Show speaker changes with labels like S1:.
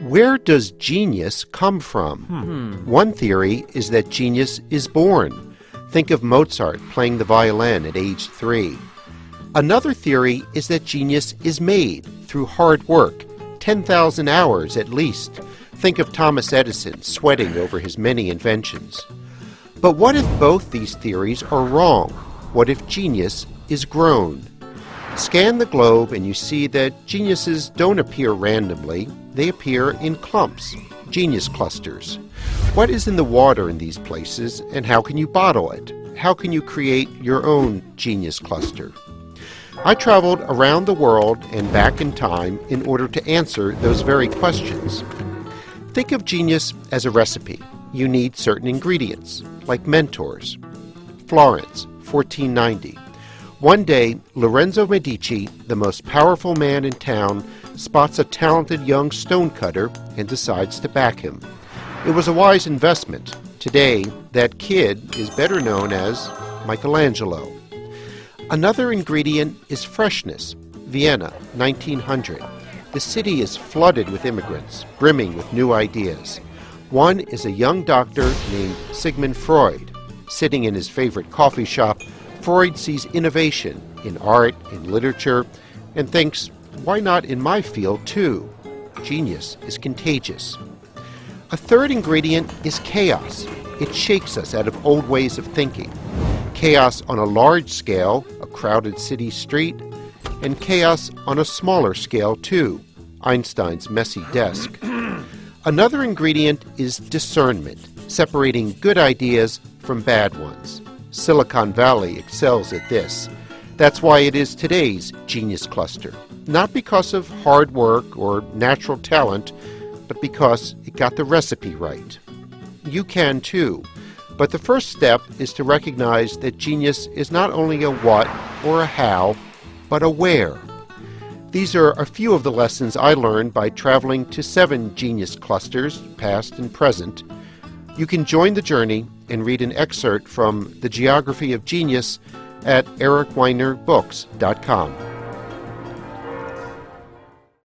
S1: Where does genius come from? One theory is that genius is born. Think of Mozart playing the violin at age 3. Another theory is that genius is made through hard work, 10,000 hours at least. Think of Thomas Edison sweating over his many inventions. But what if both these theories are wrong? What if genius is grown? Scan the globe and you see that geniuses don't appear randomly. They appear in clumps, genius clusters. What is in the water in these places, and how can you bottle it? How can you create your own genius cluster? I traveled around the world and back in time in order to answer those very questions. Think of genius as a recipe. You need certain ingredients, like mentors. Florence, 1490. One day, Lorenzo Medici, the most powerful man in town, spots a talented young stonecutter and decides to back him. It was a wise investment. Today, that kid is better known as Michelangelo. Another ingredient is freshness. Vienna, 1900. The city is flooded with immigrants, brimming with new ideas. One is a young doctor named Sigmund Freud. Sitting in his favorite coffee shop, Freud sees innovation in art, in literature, and thinks, why not in my field too? Genius is contagious. A third ingredient is chaos. It shakes us out of old ways of thinking. Chaos on a large scale, a crowded city street, and chaos on a smaller scale too, Einstein's messy desk. Another ingredient is discernment, separating good ideas from bad ones. Silicon Valley excels at this. That's why it is today's genius cluster. Not because of hard work or natural talent, but because it got the recipe right. You can too, but the first step is to recognize that genius is not only a what or a how, but a where. These are a few of the lessons I learned by traveling to 7 genius clusters, past and present. You can join the journey and read an excerpt from The Geography of Genius at ericweinerbooks.com.